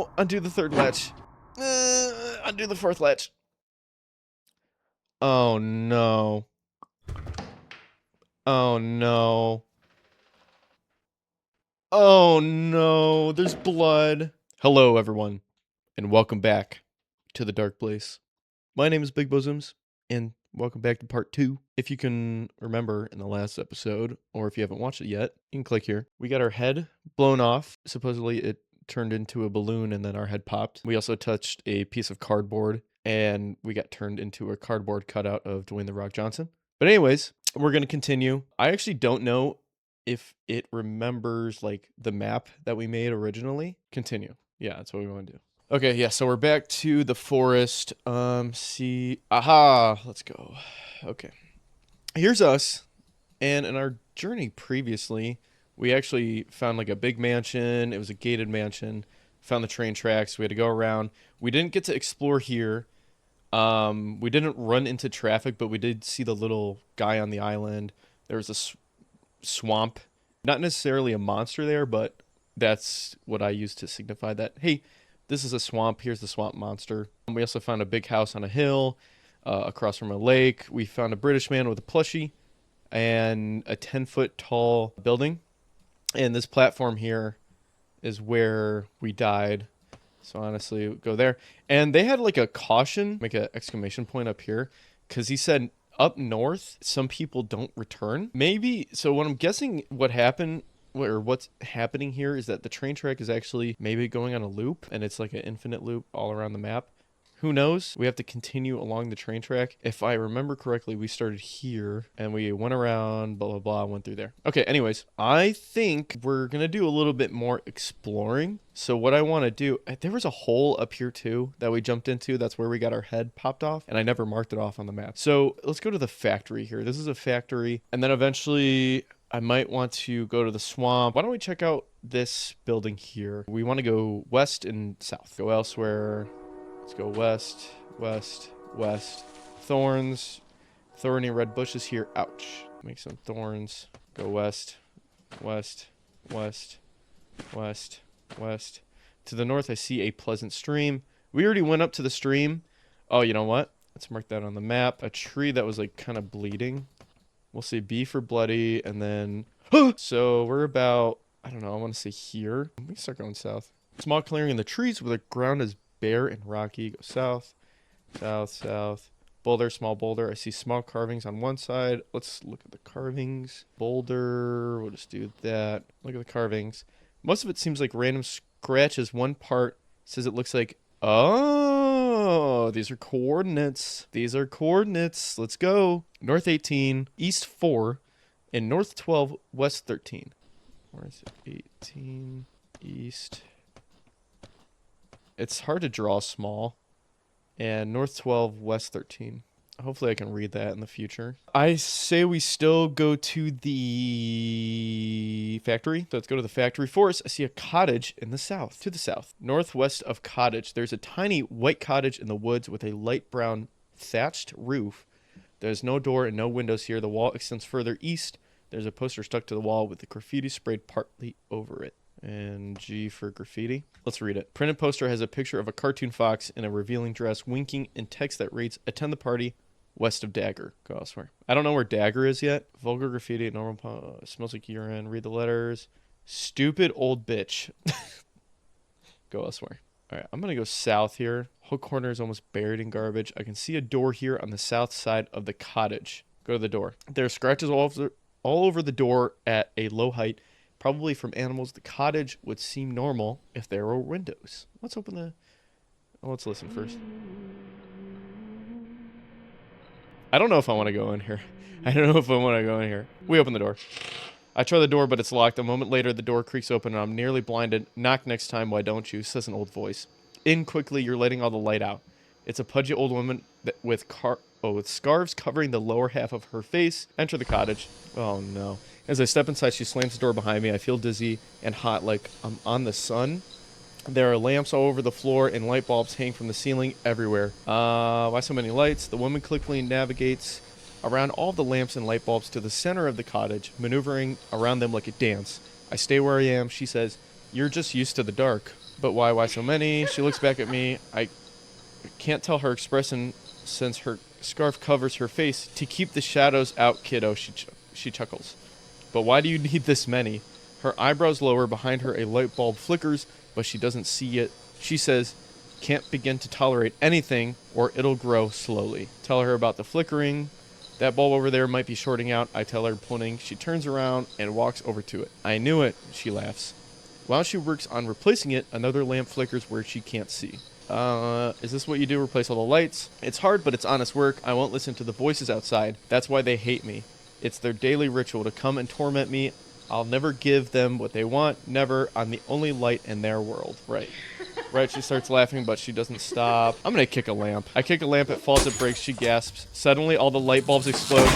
no. Undo the third latch. Undo the fourth latch. Oh, no. Oh, no. Oh, no. There's blood. Hello, everyone, and welcome back to the Dark Place. My name is Big Bosoms, and welcome back to part 2. If you can remember in the last episode, or if you haven't watched it yet, you can click here. We got our head blown off. Supposedly it turned into a balloon and then our head popped. We also touched a piece of cardboard and we got turned into a cardboard cutout of Dwayne The Rock Johnson. But anyways, we're going to continue. I actually don't know if it remembers like the map that we made originally. Continue. Yeah, that's what we want to do. Okay, yeah, so we're back to the forest. Aha, let's go. Okay. Here's us. And in our journey previously, we actually found like a big mansion. It was a gated mansion. Found the train tracks. We had to go around. We didn't get to explore here. We didn't run into traffic, but we did see the little guy on the island. There was a swamp. Not necessarily a monster there, but that's what I used to signify that, hey, this is a swamp. Here's the swamp monster. We also found a big house on a hill across from a lake. We found a British man with a plushie and a 10-foot tall building. And this platform here is where we died. So honestly, go there. And they had like a caution, make an exclamation point up here, because he said up north, some people don't return. Maybe, so what I'm guessing what happened, or what's happening here is that the train track is actually maybe going on a loop, and it's like an infinite loop all around the map. Who knows? We have to continue along the train track. If I remember correctly, we started here and we went around, blah, blah, blah, went through there. Okay, anyways, I think we're going to do a little bit more exploring. So what I want to do, there was a hole up here too that we jumped into. That's where we got our head popped off, and I never marked it off on the map. So let's go to the factory here. This is a factory, and then eventually I might want to go to the swamp. Why don't we check out this building here? We want to go west and south. Go elsewhere. Let's go west, west, west. Thorns. Thorny red bushes here. Ouch. Make some thorns. Go west, west, west, west, west. To the north, I see a pleasant stream. We already went up to the stream. Oh, you know what? Let's mark that on the map. A tree that was like kind of bleeding. We'll say B for bloody, and then... So we're about, I don't know, I want to say here. We can start going south. Small clearing in the trees where the ground is bare and rocky. Go south, south, south. Boulder, small boulder. I see small carvings on one side. Let's look at the carvings. Boulder, we'll just do that. Look at the carvings. Most of it seems like random scratches. One part says it looks like, oh, these are coordinates. These are coordinates. Let's go. North 18, east 4, and north 12, west 13. North 18, east. It's hard to draw small. And north 12, west 13. Hopefully I can read that in the future. I say we still go to the factory. So let's go to the factory forest. I see a cottage in the south. To the south. Northwest of cottage. There's a tiny white cottage in the woods with a light brown thatched roof. There's no door and no windows here. The wall extends further east. There's a poster stuck to the wall with the graffiti sprayed partly over it. And G for graffiti. Let's read it. Printed poster has a picture of a cartoon fox in a revealing dress winking in text that reads, attend the party west of Dagger. Go elsewhere. I don't know where Dagger is yet. Vulgar graffiti, normal, smells like urine. Read the letters. Stupid old bitch. Go elsewhere. All right, I'm going to go south here. Whole corner is almost buried in garbage. I can see a door here on the south side of the cottage. Go to the door. There are scratches all over the door at a low height. Probably from animals. The cottage would seem normal if there were windows. Let's open the... Oh, let's listen first. I don't know if I want to go in here. I don't know if I want to go in here. We open the door. I try the door, but it's locked. A moment later, the door creaks open, and I'm nearly blinded. Knock next time, why don't you? Says an old voice. In quickly, you're letting all the light out. It's a pudgy old woman with scarves covering the lower half of her face. Enter the cottage. Oh, no. As I step inside, she slams the door behind me. I feel dizzy and hot like I'm on the sun. There are lamps all over the floor and light bulbs hang from the ceiling everywhere. Why so many lights? The woman quickly navigates around all the lamps and light bulbs to the center of the cottage, maneuvering around them like a dance. I stay where I am. She says, you're just used to the dark. But why? Why so many? She looks back at me. I can't tell her expression since her scarf covers her face. To keep the shadows out, kiddo, she chuckles. But why do you need this many? Her eyebrows lower. Behind her, a light bulb flickers, but she doesn't see it. She says, can't begin to tolerate anything, or it'll grow slowly. Tell her about the flickering. That bulb over there might be shorting out, I tell her, pointing. She turns around and walks over to it. I knew it, she laughs. While she works on replacing it, another lamp flickers where she can't see. Is this what you do? Replace all the lights? It's hard, but it's honest work. I won't listen to the voices outside. That's why they hate me. It's their daily ritual to come and torment me. I'll never give them what they want. Never. I'm the only light in their world. Right. Right, she starts laughing, but she doesn't stop. I'm gonna kick a lamp. I kick a lamp, it falls, it breaks, she gasps. Suddenly, all the light bulbs explode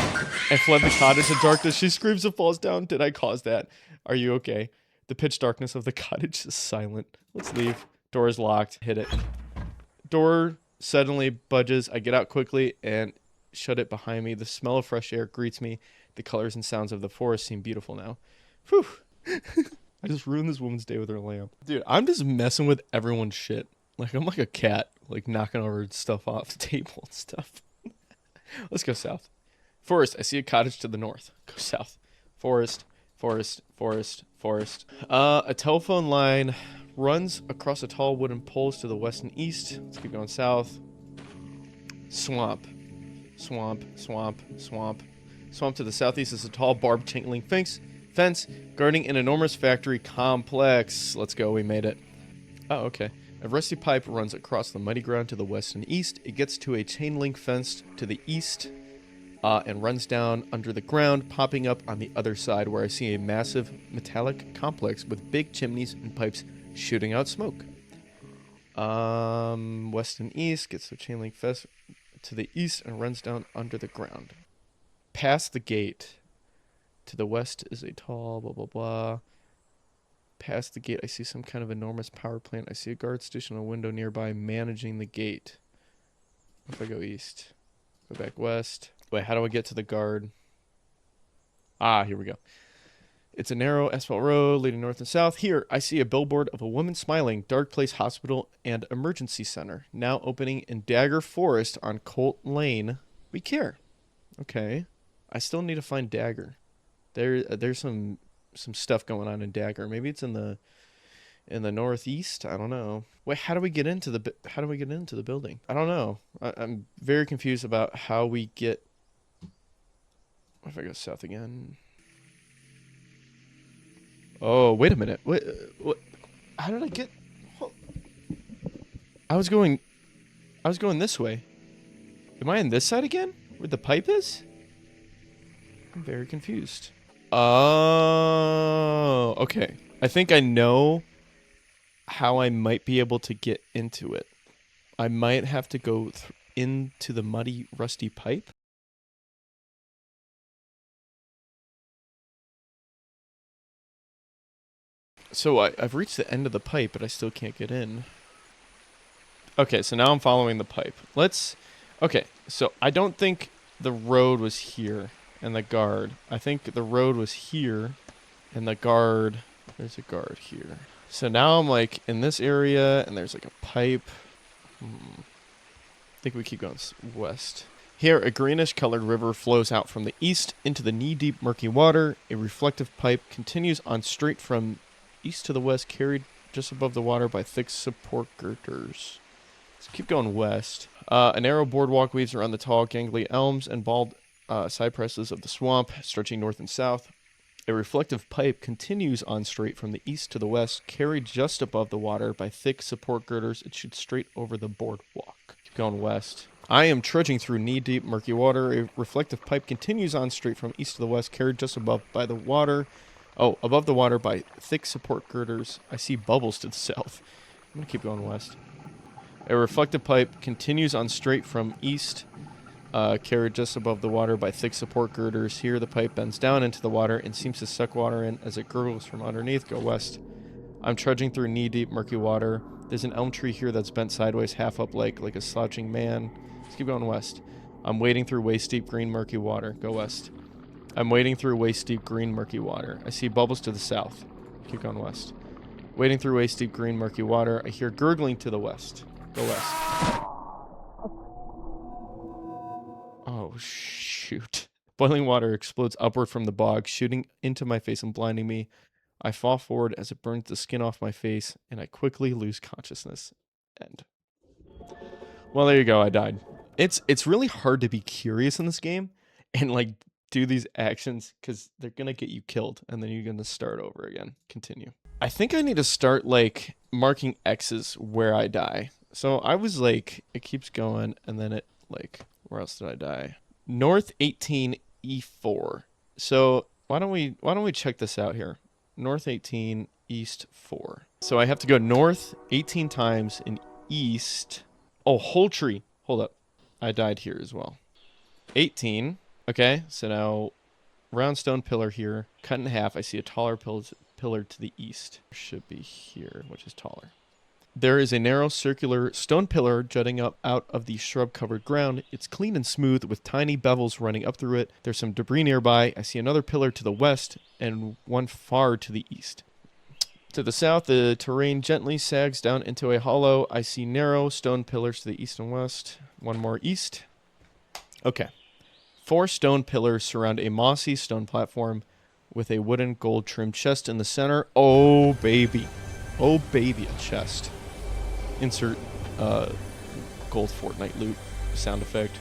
and flood the cottage in darkness. She screams and falls down. Did I cause that? Are you okay? The pitch darkness of the cottage is silent. Let's leave. Door is locked. Hit it. Door suddenly budges. I get out quickly and shut it behind me. The smell of fresh air greets me. The colors and sounds of the forest seem beautiful now. Whew. I just ruined this woman's day with her lamp. Dude, I'm just messing with everyone's shit. Like, I'm like a cat, like, knocking over stuff off the table and stuff. Let's go south. Forest. I see a cottage to the north. Go south. Forest, forest, forest, forest. A telephone line runs across a tall wooden poles to the west and east. Let's keep going south. Swamp. Swamp, swamp, swamp. Swamp to the southeast is a tall barbed chain link fence guarding an enormous factory complex. Let's go, we made it. Oh, okay. A rusty pipe runs across the muddy ground to the west and east. It gets to a chain link fence to the east and runs down under the ground, popping up on the other side where I see a massive metallic complex with big chimneys and pipes shooting out smoke. West and east gets to chain link fence to the east and runs down under the ground. Past the gate. To the west is a tall blah, blah, blah. Past the gate, I see some kind of enormous power plant. I see a guard station on a window nearby managing the gate. If I go east, go back west. Wait, how do I get to the guard? Ah, here we go. It's a narrow asphalt road leading north and south. Here, I see a billboard of a woman smiling. Dark Place Hospital and Emergency Center. Now opening in Dagger Forest on Colt Lane. We care. Okay. I still need to find Dagger. There's some stuff going on in Dagger. Maybe it's in the northeast. I don't know. Wait, how do we get into the building? I don't know. I'm very confused about how we get. What if I go south again? Oh, wait a minute. What? How did I get? I was going this way. Am I on this side again? Where the pipe is? I'm very confused. Oh, okay. I think I know how I might be able to get into it. I might have to go into the muddy, rusty pipe. So I've reached the end of the pipe, but I still can't get in. Okay, so now I'm following the pipe. Okay, so I don't think the road was here. And the guard. I think the road was here. And the guard. There's a guard here. So now I'm like in this area. And there's like a pipe. I think we keep going west. Here, a greenish colored river flows out from the east into the knee-deep murky water. A reflective pipe continues on straight from east to the west, carried just above the water by thick support girders. Let's keep going west. A narrow boardwalk weaves around the tall, gangly elms and bald cypresses of the swamp, stretching north and south. A reflective pipe continues on straight from the east to the west, carried just above the water by thick support girders. It shoots straight over the boardwalk. Keep going west. I am trudging through knee-deep murky water. A reflective pipe continues on straight from east to the west, carried just above the water by thick support girders. I see bubbles to the south. I'm going to keep going west. A reflective pipe continues on straight from east, carried just above the water by thick support girders. Here, the pipe bends down into the water and seems to suck water in as it gurgles from underneath. Go west. I'm trudging through knee-deep, murky water. There's an elm tree here that's bent sideways, half up like a slouching man. Let's keep going west. I'm wading through waist-deep, green, murky water. Go west. I'm wading through waist-deep, green, murky water. I see bubbles to the south. Keep going west. Wading through waist deep green murky water, I hear gurgling to the west. Go west. Oh, shoot. Boiling water explodes upward from the bog, shooting into my face and blinding me. I fall forward as it burns the skin off my face, and I quickly lose consciousness. End. Well, there you go. I died. It's really hard to be curious in this game and like do these actions because they're gonna get you killed, and then you're gonna start over again. Continue. I think I need to start like marking X's where I die. So I was like, it keeps going, and then it like, where else did I die? North 18 E4. So why don't we check this out here? North 18 East 4. So I have to go north 18 times and east. Oh, whole tree. Hold up. I died here as well. 18. Okay, so now round stone pillar here, cut in half. I see a taller pillar to the east. Should be here, which is taller. There is a narrow circular stone pillar jutting up out of the shrub-covered ground. It's clean and smooth with tiny bevels running up through it. There's some debris nearby. I see another pillar to the west and one far to the east. To the south, the terrain gently sags down into a hollow. I see narrow stone pillars to the east and west. One more east. Okay. 4 stone pillars surround a mossy stone platform with a wooden gold-trimmed chest in the center. Oh, baby. Oh, baby, a chest. Insert gold Fortnite loot sound effect.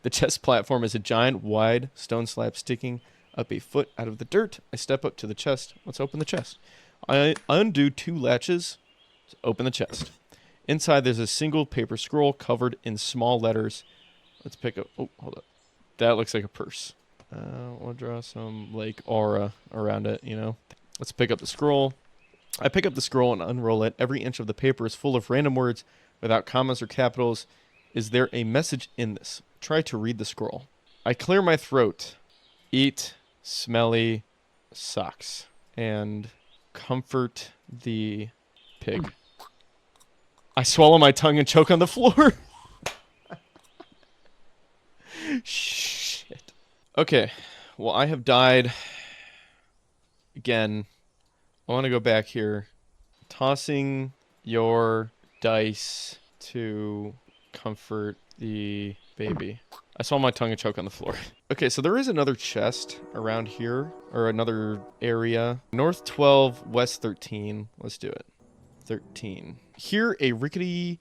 The chest platform is a giant, wide stone slab sticking up a foot out of the dirt. I step up to the chest. Let's open the chest. I undo 2 latches to open the chest. Inside, there's a single paper scroll covered in small letters. Let's pick up... Oh, hold up. That looks like a purse. We'll draw some, like, aura around it, you know? Let's pick up the scroll. I pick up the scroll and unroll it. Every inch of the paper is full of random words without commas or capitals. Is there a message in this? Try to read the scroll. I clear my throat. Eat smelly socks. And comfort the pig. I swallow my tongue and choke on the floor. Shit. Okay. Well, I have died again. I want to go back here. Tossing your dice to comfort the baby. I saw my tongue and choke on the floor. Okay, so there is another chest around here, or another area. North 12, West 13. Let's do it. 13. Here, a rickety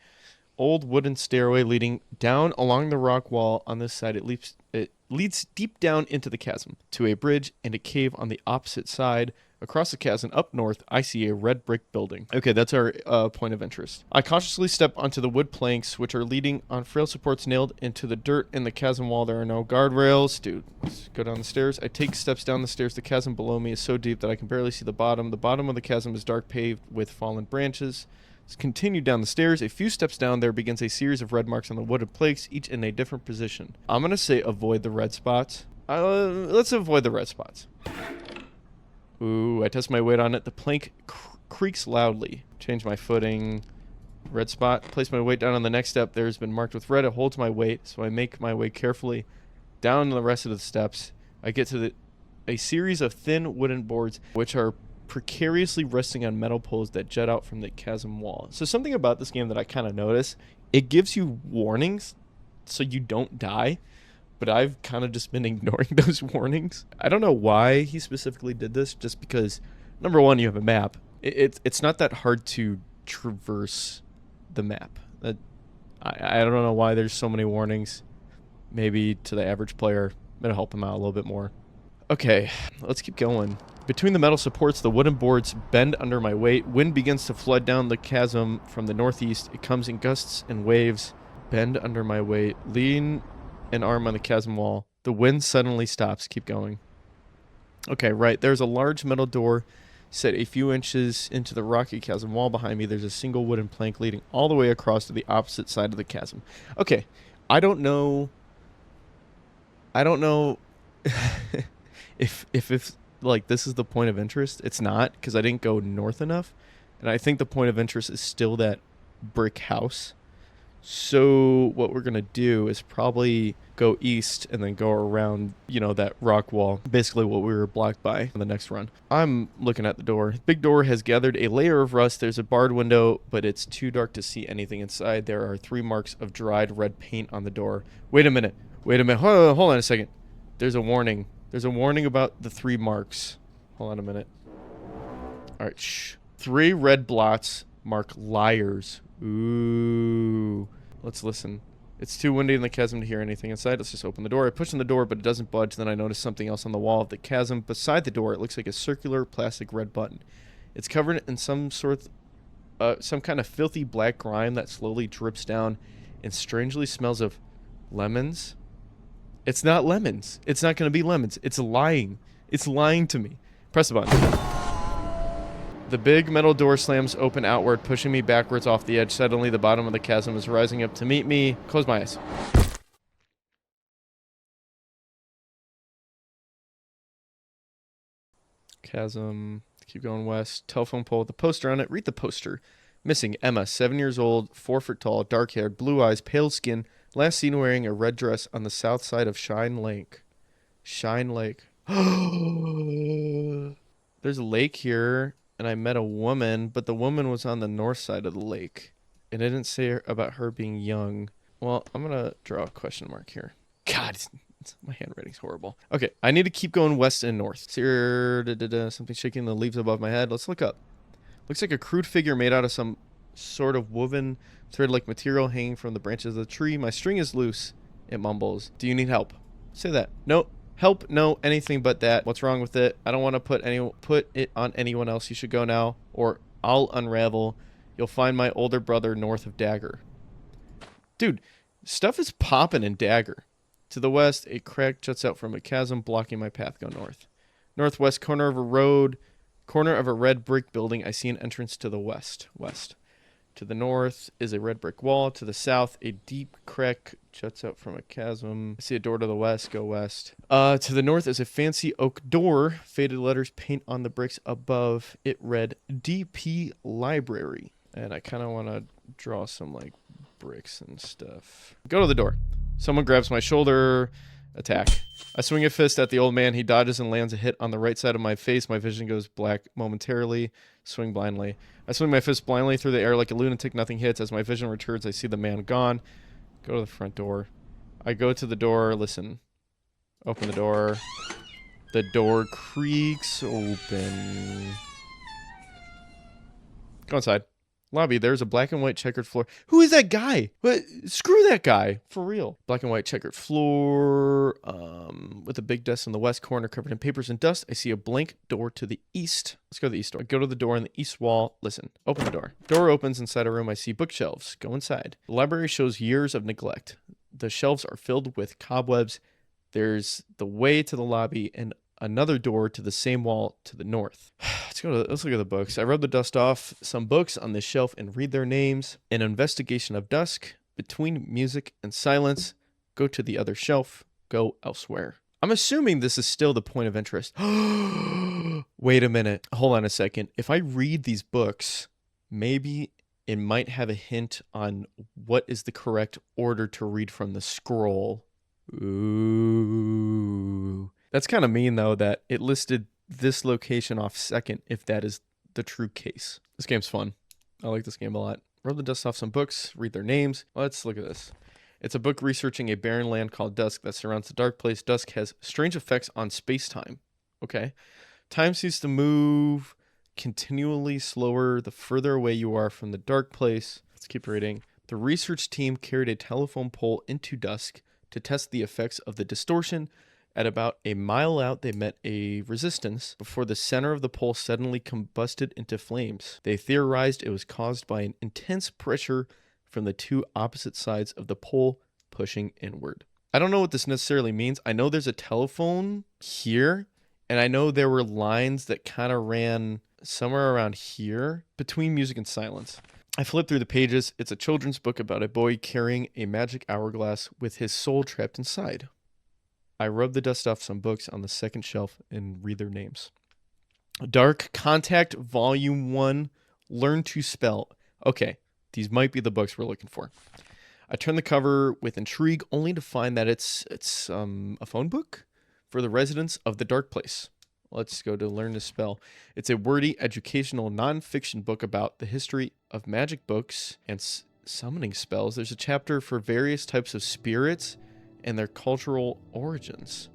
old wooden stairway leading down along the rock wall on this side. It leads deep down into the chasm to a bridge and a cave on the opposite side. Across the chasm up north, I see a red brick building. Okay, that's our point of interest. I cautiously step onto the wood planks, which are leading on frail supports nailed into the dirt in the chasm wall. There are no guardrails. Dude, let's go down the stairs. I take steps down the stairs. The chasm below me is so deep that I can barely see the bottom. The bottom of the chasm is dark paved with fallen branches. Let's continue down the stairs. A few steps down, there begins a series of red marks on the wooded planks, each in a different position. I'm going to say avoid the red spots. Let's avoid the red spots. Ooh, I test my weight on it. The plank creaks loudly. Change my footing. Red spot. Place my weight down on the next step. There's been marked with red. It holds my weight, so I make my way carefully down the rest of the steps. I get to a series of thin wooden boards, which are precariously resting on metal poles that jut out from the chasm wall. So something about this game that I kind of notice, it gives you warnings so you don't die. But I've kind of just been ignoring those warnings. I don't know why he specifically did this, just because, number one, you have a map. It's not that hard to traverse the map. I don't know why there's so many warnings. Maybe to the average player, it'll help him out a little bit more. Okay, let's keep going. Between the metal supports, the wooden boards bend under my weight. Wind begins to flood down the chasm from the northeast. It comes in gusts and waves. Bend under my weight. Lean an arm on the chasm wall. The wind suddenly stops. Keep going. Okay, right. There's a large metal door set a few inches into the rocky chasm wall behind me. There's a single wooden plank leading all the way across to the opposite side of the chasm. Okay, I don't know if like this is the point of interest. It's not, because I didn't go north enough. And I think the point of interest is still that brick house. So what we're gonna do is probably go east and then go around, that rock wall. Basically what we were blocked by on the next run. I'm looking at the door. Big door has gathered a layer of rust. There's a barred window, but it's too dark to see anything inside. There are 3 marks of dried red paint on the door. Wait a minute. Hold on a second. There's a warning. There's a warning about the 3 marks. Hold on a minute. All right, shh. 3 red blots mark liars. Ooh. Let's listen. It's too windy in the chasm to hear anything inside. Let's just open the door. I push on the door, but it doesn't budge. Then I notice something else on the wall of the chasm. Beside the door, it looks like a circular plastic red button. It's covered in some kind of filthy black grime that slowly drips down and strangely smells of lemons. It's not lemons. It's not going to be lemons. It's lying. It's lying to me. Press the button. The big metal door slams open outward, pushing me backwards off the edge. Suddenly, the bottom of the chasm is rising up to meet me. Close my eyes. Chasm. Keep going west. Telephone pole with a poster on it. Read the poster. Missing Emma, 7 years old, 4 foot tall, dark-haired, blue eyes, pale skin. Last seen wearing a red dress on the south side of Shine Lake. Shine Lake. There's a lake here. And I met a woman, but the woman was on the north side of the lake. And it didn't say about her being young. Well, I'm going to draw a question mark here. God, my handwriting's horrible. Okay, I need to keep going west and north. Something shaking the leaves above my head. Let's look up. Looks like a crude figure made out of some sort of woven thread-like material hanging from the branches of the tree. My string is loose, it mumbles. Do you need help? Say that. Nope. Help, no, anything but that. What's wrong with it? I don't want to put it on anyone else. You should go now, or I'll unravel. You'll find my older brother north of Dagger. Dude, stuff is popping in Dagger. To the west, a crack juts out from a chasm, blocking my path. Go north. Northwest corner of a road, corner of a red brick building. I see an entrance to the west. West. To the north is a red brick wall. To the south, a deep crack juts out from a chasm. I see a door to the west. Go west. To the north is a fancy oak door. Faded letters paint on the bricks above. It read DP Library. And I kind of want to draw some like bricks and stuff. Go to the door. Someone grabs my shoulder. Attack. I swing a fist at the old man. He dodges and lands a hit on the right side of my face. My vision goes black momentarily. Swing blindly. I swing my fist blindly through the air like a lunatic. Nothing hits. As my vision returns, I see the man gone. Go to the front door. I go to the door. Listen. Open the door. The door creaks open. Go inside. Lobby, there's a black and white checkered floor. Who is that guy? What? Screw that guy. For real. Black and white checkered floor with a big desk in the west corner covered in papers and dust. I see a blank door to the east. Let's go to the east door. I go to the door on the east wall. Listen. Open the door. Door opens. Inside a room. I see bookshelves. Go inside. The library shows years of neglect. The shelves are filled with cobwebs. There's the way to the lobby and another door to the same wall to the north. Let's look at the books. I rub the dust off some books on this shelf and read their names. An Investigation of Dusk, Between Music and Silence. Go to the other shelf. Go elsewhere. I'm assuming this is still the point of interest. Wait a minute. Hold on a second. If I read these books, maybe it might have a hint on what is the correct order to read from the scroll. Ooh. That's kind of mean, though, that it listed this location off second, if that is the true case. This game's fun. I like this game a lot. Rub the dust off some books, read their names. Let's look at this. It's a book researching a barren land called Dusk that surrounds the dark place. Dusk has strange effects on space-time. Okay. Time seems to move continually slower the further away you are from the dark place. Let's keep reading. The research team carried a telephone pole into Dusk to test the effects of the distortion. At about a mile out, they met a resistance before the center of the pole suddenly combusted into flames. They theorized it was caused by an intense pressure from the 2 opposite sides of the pole pushing inward. I don't know what this necessarily means. I know there's a telephone here, and I know there were lines that kind of ran somewhere around here between music and silence. I flip through the pages. It's a children's book about a boy carrying a magic hourglass with his soul trapped inside. I rub the dust off some books on the second shelf and read their names. Dark Contact, Volume 1, Learn to Spell. Okay, these might be the books we're looking for. I turn the cover with intrigue, only to find that it's a phone book for the residents of the Dark Place. Let's go to learn to spell. It's a wordy, educational, non-fiction book about the history of magic books and summoning spells. There's a chapter for various types of spirits and their cultural origins.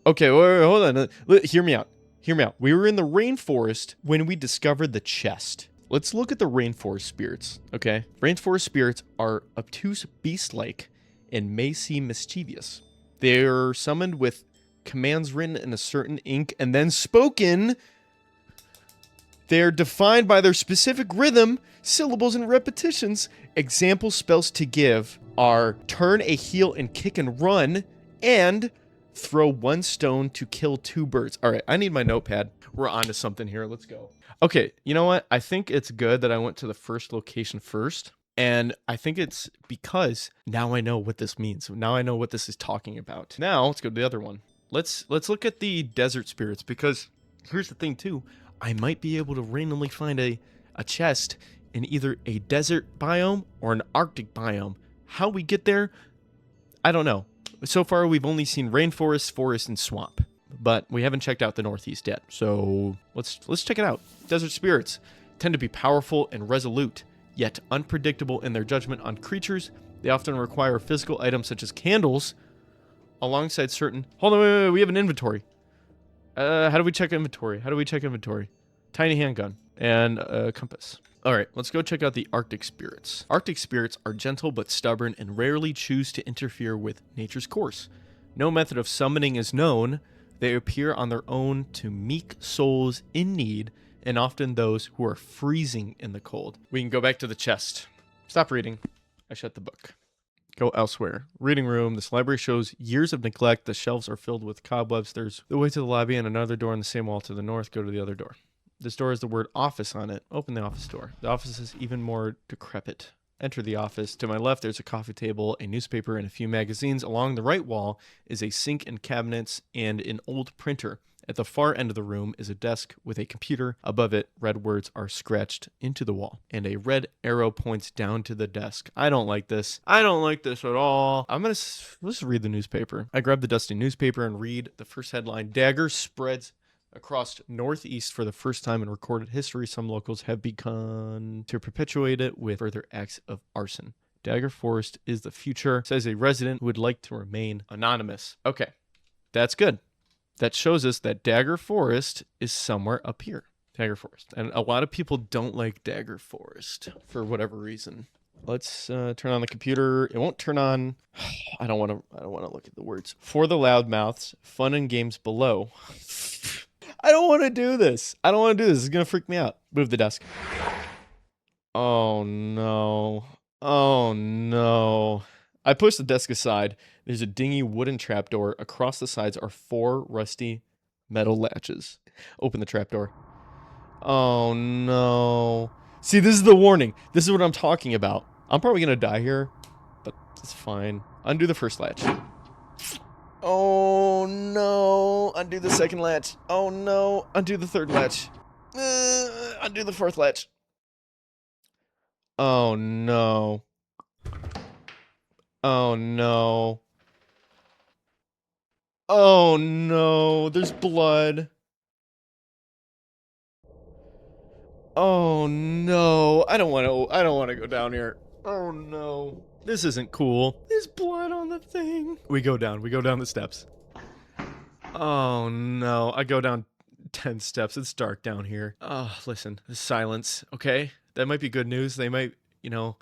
Okay, wait, hold on. Hear me out. Hear me out. We were in the rainforest when we discovered the chest. Let's look at the rainforest spirits, okay? Rainforest spirits are obtuse, beast-like, and may seem mischievous. They're summoned with commands written in a certain ink and then spoken. They're defined by their specific rhythm, syllables, and repetitions. Example spells to give are turn a heel and kick and run, and throw 1 stone to kill 2 birds. All right, I need my notepad. We're on to something here. Let's go. Okay, you know what? I think it's good that I went to the first location first. And I think it's because now I know what this means. Now I know what this is talking about. Now, let's go to the other one. Let's look at the desert spirits, because here's the thing too. I might be able to randomly find a chest in either a desert biome or an Arctic biome. How we get there, I don't know. So far, we've only seen rainforest, forest, and swamp, but we haven't checked out the Northeast yet. So let's check it out. Desert spirits tend to be powerful and resolute, yet unpredictable in their judgment on creatures. They often require physical items such as candles, alongside certain... Hold on, wait, we have an inventory. How do we check inventory? Tiny handgun and a compass. All right, let's go check out the Arctic spirits. Arctic spirits are gentle but stubborn and rarely choose to interfere with nature's course. No method of summoning is known. They appear on their own to meek souls in need, and often those who are freezing in the cold. We can go back to the chest. Stop reading. I shut the book. Go elsewhere. Reading room. This library shows years of neglect. The shelves are filled with cobwebs. There's the way to the lobby and another door on the same wall to the north. Go to the other door. This door has the word office on it. Open the office door. The office is even more decrepit. Enter the office. To my left, there's a coffee table, a newspaper, and a few magazines. Along the right wall is a sink and cabinets and an old printer. At the far end of the room is a desk with a computer. Above it, red words are scratched into the wall, and a red arrow points down to the desk. I don't like this. I don't like this at all. Let's read the newspaper. I grab the dusty newspaper and read the first headline. Dagger spreads across Northeast for the first time in recorded history. Some locals have begun to perpetuate it with further acts of arson. Dagger Forest is the future, says a resident who would like to remain anonymous. Okay, that's good. That shows us that Dagger Forest is somewhere up here. Dagger Forest. And a lot of people don't like Dagger Forest for whatever reason. Let's turn on the computer. It won't turn on. I don't want to look at the words. For the loudmouths, fun and games below. I don't want to do this. This is going to freak me out. Move the desk. Oh, no. I push the desk aside. There's a dingy wooden trapdoor. Across the sides are 4 rusty metal latches. Open the trapdoor. Oh, no. See, this is the warning. This is what I'm talking about. I'm probably going to die here, but it's fine. Undo the first latch. Oh, no. Undo the second latch. Oh, no. Undo the third latch. Undo the fourth latch. Oh, no. Oh, no. Oh, no. There's blood. Oh, no. I don't want to go down here. Oh, no. This isn't cool. There's blood on the thing. We go down the steps. Oh, no. I go down 10 steps. It's dark down here. Oh, listen. The silence, okay? That might be good news. They might,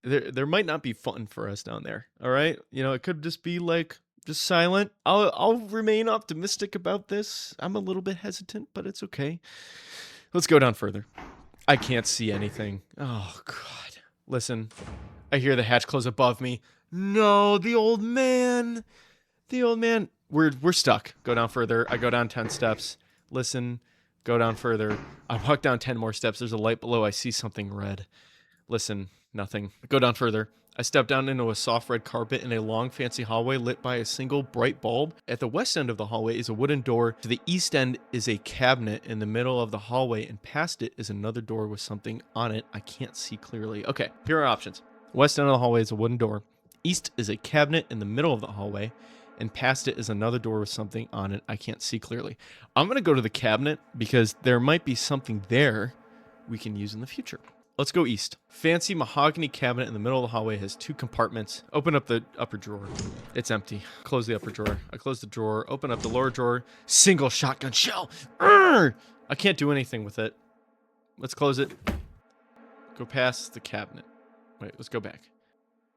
there might not be fun for us down there, all right? It could just be like, just silent. I'll remain optimistic about this. I'm a little bit hesitant, but it's okay. Let's go down further. I can't see anything. Oh, God. Listen. I hear the hatch close above me. No, the old man. We're stuck. Go down further. I go down 10 steps. Listen. Go down further. I walk down 10 more steps. There's a light below. I see something red. Listen. Nothing. Go down further. I step down into a soft red carpet in a long, fancy hallway lit by a single bright bulb. At the west end of the hallway is a wooden door. To the east end is a cabinet in the middle of the hallway, and past it is another door with something on it I can't see clearly. Okay, here are options. West end of the hallway is a wooden door. East is a cabinet in the middle of the hallway, and past it is another door with something on it I can't see clearly. I'm going to go to the cabinet because there might be something there we can use in the future. Let's go east. Fancy mahogany cabinet in the middle of the hallway has 2 compartments. Open up the upper drawer. It's empty. Close the upper drawer. I close the drawer. Open up the lower drawer. Single shotgun shell. Urgh! I can't do anything with it. Let's close it. Go past the cabinet. Wait, let's go back.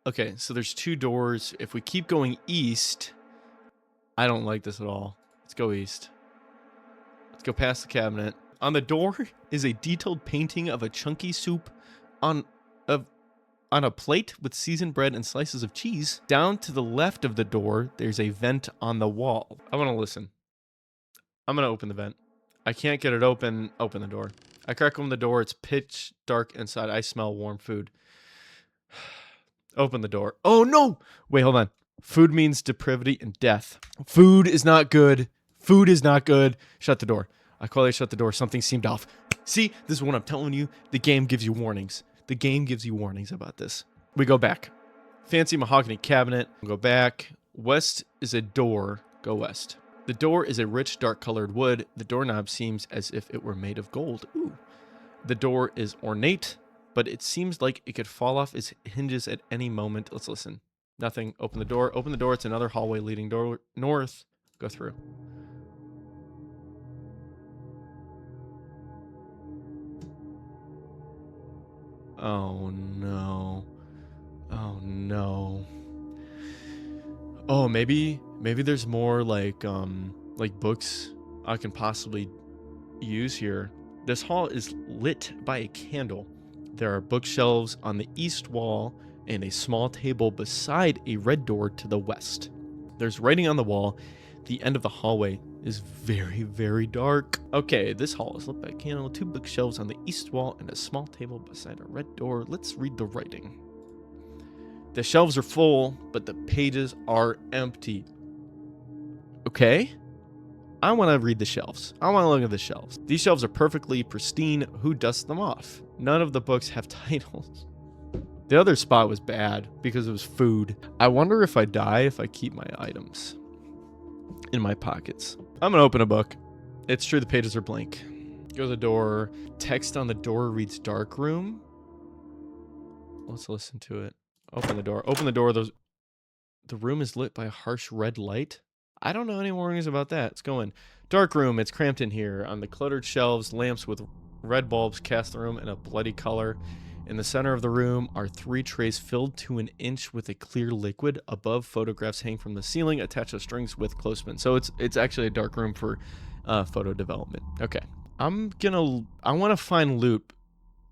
Okay, so there's 2 doors. If we keep going east, I don't like this at all. Let's go east. Let's go past the cabinet. On the door is a detailed painting of a chunky soup on a plate with seasoned bread and slices of cheese. Down to the left of the door, there's a vent on the wall. I want to listen. I'm going to open the vent. I can't get it open. Open the door. I crack open the door. It's pitch dark inside. I smell warm food. Open the door. Oh, no. Wait, hold on. Food means depravity and death. Food is not good. Food is not good. Shut the door. I quietly shut the door. Something seemed off. See, this is what I'm telling you. The game gives you warnings. The game gives you warnings about this. We go back. Fancy mahogany cabinet. Go back. West is a door. Go west. The door is a rich, dark-colored wood. The doorknob seems as if it were made of gold. Ooh. The door is ornate, but it seems like it could fall off its hinges at any moment. Let's listen. Nothing. Open the door. Open the door. It's another hallway leading north. Go through. Oh, no. Oh, no. Oh, maybe there's more like books I can possibly use here. This hall is lit by a candle. There are bookshelves on the east wall and a small table beside a red door to the west. There's writing on the wall. The end of the hallway is very, very dark. Okay, this hall is lit by a candle, 2 bookshelves on the east wall, and a small table beside a red door. Let's read the writing. The shelves are full, but the pages are empty. Okay. I want to read the shelves. I want to look at the shelves. These shelves are perfectly pristine. Who dusts them off? None of the books have titles. The other spot was bad because it was food. I wonder if I die if I keep my items in my pockets. I'm going to open a book. It's true the pages are blank. Go to the door. Text on the door reads dark room. Let's listen to it. Open the door. Open the door. The room is lit by a harsh red light. I don't know any warnings about that. Let's go in. Dark room. It's cramped in here. On the cluttered shelves, lamps with red bulbs cast the room in a bloody color. In the center of the room are 3 trays filled to an inch with a clear liquid. Above, photographs hang from the ceiling attached to strings with clothespins. So it's actually a dark room for photo development. Okay. I want to find loot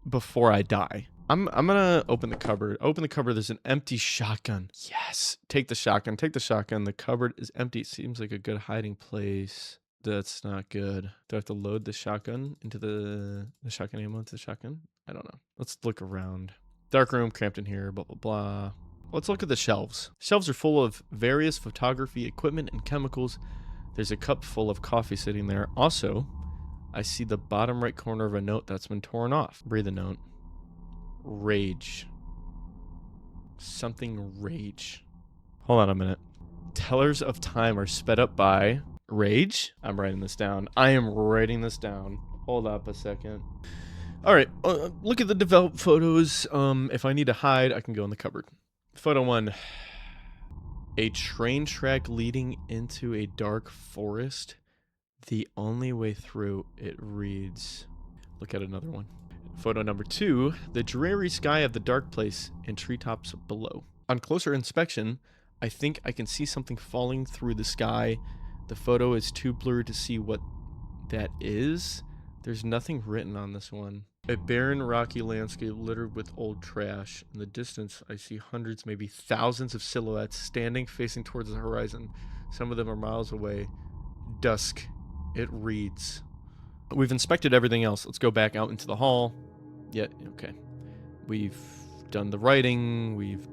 before I die. I'm gonna open the cupboard. Open the cupboard. There's an empty shotgun. Yes. Take the shotgun. Take the shotgun. The cupboard is empty. Seems like a good hiding place. That's not good. Do I have to load the shotgun into the shotgun ammo into the shotgun? I don't know. Let's look around. Dark room, cramped in here, blah, blah, blah. Let's look at the shelves. Shelves are full of various photography equipment and chemicals. There's a cup full of coffee sitting there. Also, I see the bottom right corner of a note that's been torn off. Read the note. Rage. Something rage. Hold on a minute. Tellers of time are sped up by rage. I'm writing this down. I am writing this down. Hold up a second. All right. Look at the developed photos. If I need to hide, I can go in the cupboard. Photo 1. A train track leading into a dark forest. The only way through, it reads. Look at another one. Photo number 2, the dreary sky of the dark place and treetops below. On closer inspection, I think I can see something falling through the sky. The photo is too blurry to see what that is. There's nothing written on this one. A barren, rocky landscape littered with old trash. In the distance, I see hundreds, maybe thousands of silhouettes standing facing towards the horizon. Some of them are miles away. Dusk. It reads. We've inspected everything else. Let's go back out into the hall. Yeah, okay. We've done the writing. We've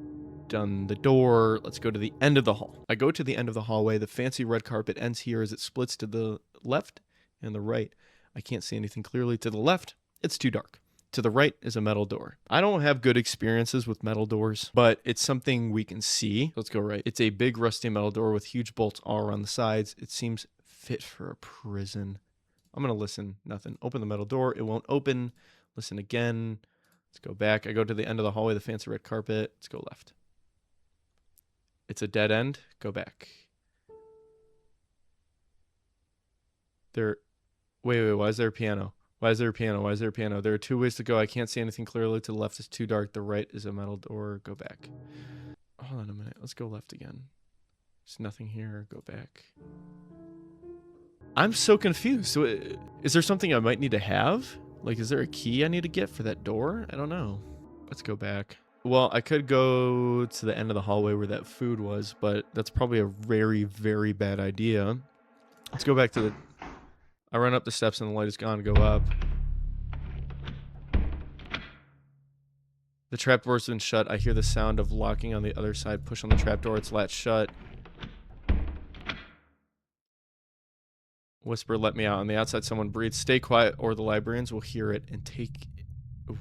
done the door. Let's go to the end of the hall. I go to the end of the hallway. The fancy red carpet ends here as it splits to the left and the right. I can't see anything clearly to the left. It's too dark. To the right is a metal door. I don't have good experiences with metal doors, but it's something we can see. Let's go right. It's a big rusty metal door with huge bolts all around the sides. It seems fit for a prison. I'm going to listen. Nothing. Open the metal door. It won't open. Listen again. Let's go back. I go to the end of the hallway, the fancy red carpet. Let's go left. It's a dead end. Go back. Wait, why is there a piano? Why is there a piano? Why is there a piano? There are 2 ways to go. I can't see anything clearly. To the left is too dark. The right is a metal door. Go back. Hold on a minute. Let's go left again. There's nothing here. Go back. I'm so confused. So, is there something I might need to have? Like, is there a key I need to get for that door? I don't know. Let's go back. Well, I could go to the end of the hallway where that food was, but that's probably a very, very bad idea. Let's go back to the... I run up the steps and the light is gone. Go up. The trapdoor's been shut. I hear the sound of locking on the other side. Push on the trapdoor. It's latched shut. Whisper, let me out. On the outside, someone breathes. Stay quiet or the librarians will hear it and take...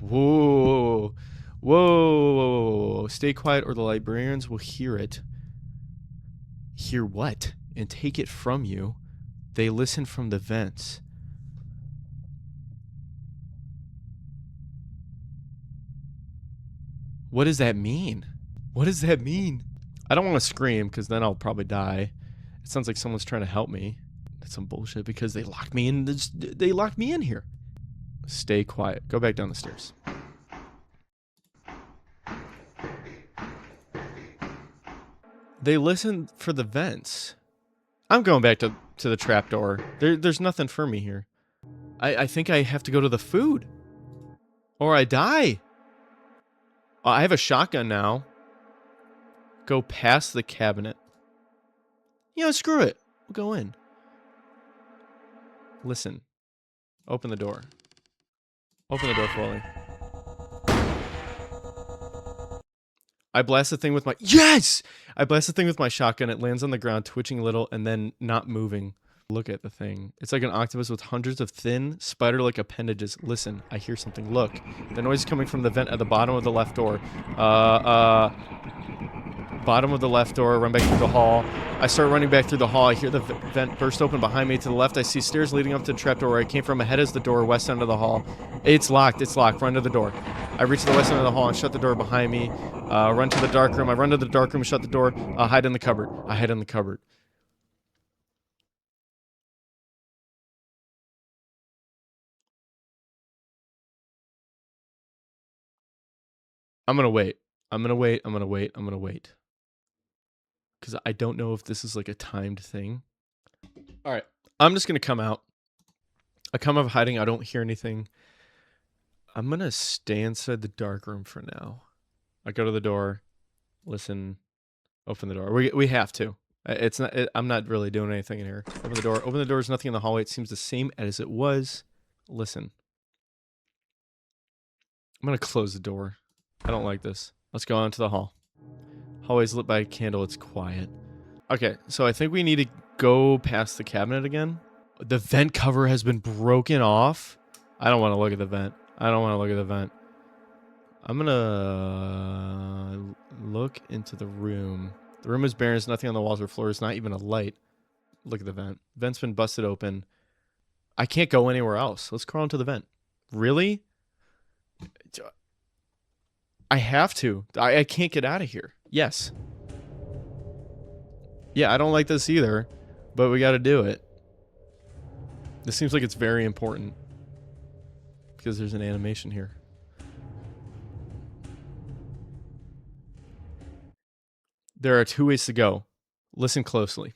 Whoa. Whoa. Stay quiet or the librarians will hear it. Hear what? And take it from you. They listen from the vents. What does that mean? What does that mean? I don't want to scream because then I'll probably die. It sounds like someone's trying to help me. That's some bullshit because they locked me in. They locked me in here. Stay quiet. Go back down the stairs. They listen for the vents. I'm going back to the trapdoor. There's nothing for me here. I think I have to go to the food. Or I die. I have a shotgun now. Go past the cabinet. Yeah, screw it. We'll go in. Listen. Open the door. Open the door fully. I blast the thing with my... Yes! I blast the thing with my shotgun. It lands on the ground, twitching a little, and then not moving. Look at the thing. It's like an octopus with hundreds of thin, spider-like appendages. Listen, I hear something. Look. The noise is coming from the vent at the bottom of the left door. Bottom of the left door. Run back through the hall. I start running back through the hall. I hear the vent burst open behind me. To the left, I see stairs leading up to the trapdoor where I came from. Ahead is the door, west end of the hall. It's locked. It's locked. Run to the door. I reach the west end of the hall and shut the door behind me. Run to the dark room. I run to the dark room, shut the door. Hide in the cupboard. I hide in the cupboard. I'm gonna wait. I'm gonna wait. I'm gonna wait. I'm gonna wait. Because I don't know if this is like a timed thing. All right. I'm just gonna come out. I come out of hiding. I don't hear anything. I'm gonna stay inside the dark room for now. I go to the door, listen, open the door. We have to. It's not. I'm not really doing anything in here. Open the door. Open the door. There's nothing in the hallway. It seems the same as it was. Listen. I'm gonna close the door. I don't like this. Let's go on to the hall. Hallway's lit by a candle. It's quiet. Okay, so I think we need to go past the cabinet again. The vent cover has been broken off. I don't want to look at the vent. I don't want to look at the vent. I'm gonna look into the room. The room is bare. There's nothing on the walls or floors. Not even a light. Look at the vent. Vent's been busted open. I can't go anywhere else. Let's crawl into the vent. Really? I have to. I can't get out of here. Yes. Yeah, I don't like this either, but we got to do it. This seems like it's very important because there's an animation here. There are 2 ways to go. Listen closely.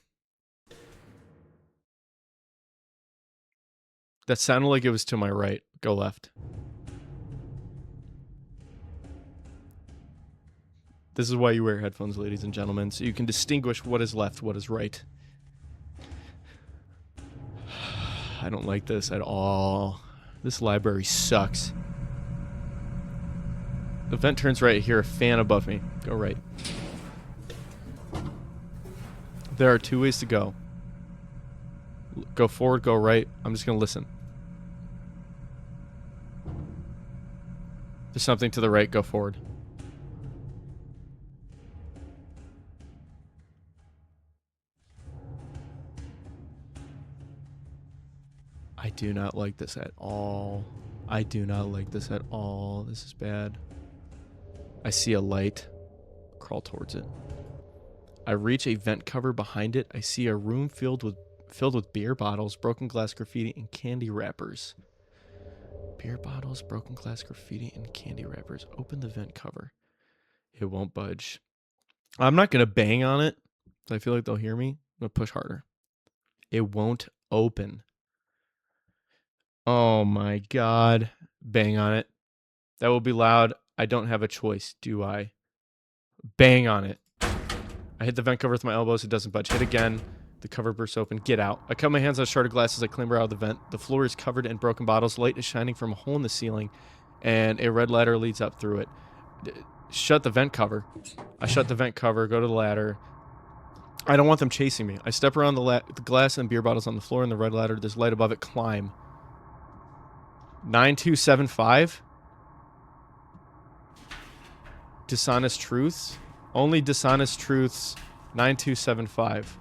That sounded like it was to my right. Go left. This is why you wear headphones, ladies and gentlemen, so you can distinguish what is left, what is right. I don't like this at all. This library sucks. The vent turns right here, a fan above me. Go right. There are 2 ways to go. Go forward, go right. I'm just going to listen. There's something to the right. Go forward. I do not like this at all. I do not like this at all. This is bad. I see a light. Crawl towards it. I reach a vent cover behind it. I see a room filled with beer bottles, broken glass graffiti, and candy wrappers. Beer bottles, broken glass graffiti, and candy wrappers. Open the vent cover. It won't budge. I'm not going to bang on it. I feel like they'll hear me. I'm going to push harder. It won't open. Oh my God. Bang on it. That will be loud. I don't have a choice, do I? Bang on it. I hit the vent cover with my elbows. It doesn't budge. Hit again. The cover bursts open. Get out. I cut my hands on a shard of glass as I clamber out of the vent. The floor is covered in broken bottles. Light is shining from a hole in the ceiling, and a red ladder leads up through it. Shut the vent cover. I shut the vent cover, go to the ladder. I don't want them chasing me. I step around the glass and beer bottles on the floor and the red ladder. There's light above it. Climb. 9275? Dishonest truths? Only dishonest truths. 9275.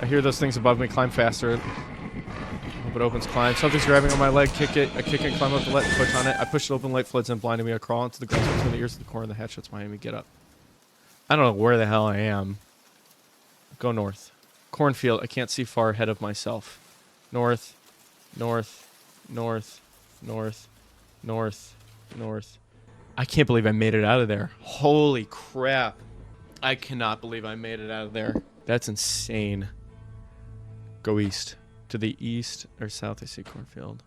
I hear those things above me. Climb faster. Hope it opens. Climb. Something's grabbing on my leg. Kick it. I kick it. Climb up the light. Push on it. I push it open. Light floods in, blinding me. I crawl into the grass between the ears of the corner. The hatch shuts behind me. Get up. I don't know where the hell I am. Go north. Cornfield. I can't see far ahead of myself. North. North. North. North. North. North. I can't believe I made it out of there. Holy crap. I cannot believe I made it out of there. That's insane. Go east. To the east or south, I see cornfield.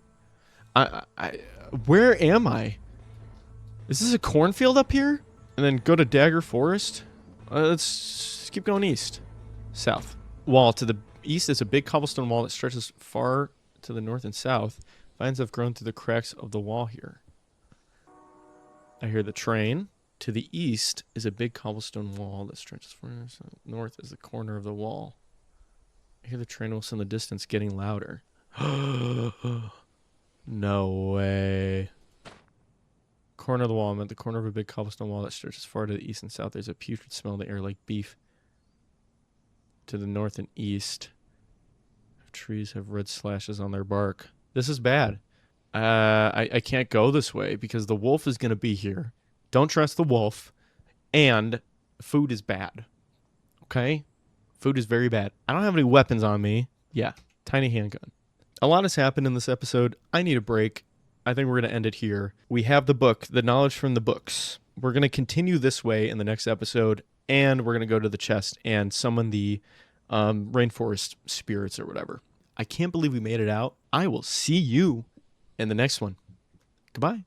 Where am I? Is this a cornfield up here? And then go to Dagger Forest? Let's keep going east. South. Wall. To the east is a big cobblestone wall that stretches far to the north and south. Vines have grown through the cracks of the wall here. I hear the train. To the east is a big cobblestone wall that stretches far north is the corner of the wall. I hear the train whistle in the distance getting louder. No way. Corner of the wall. I'm at the corner of a big cobblestone wall that stretches far to the east and south. There's a putrid smell in the air like beef. To the north and east, trees have red slashes on their bark. This is bad. I can't go this way because the wolf is going to be here. Don't trust the wolf. And food is bad. Okay? Food is very bad. I don't have any weapons on me. Yeah, tiny handgun. A lot has happened in this episode. I need a break. I think we're going to end it here. We have the book, The Knowledge from the Books. We're going to continue this way in the next episode, and we're going to go to the chest and summon the rainforest spirits or whatever. I can't believe we made it out. I will see you in the next one. Goodbye.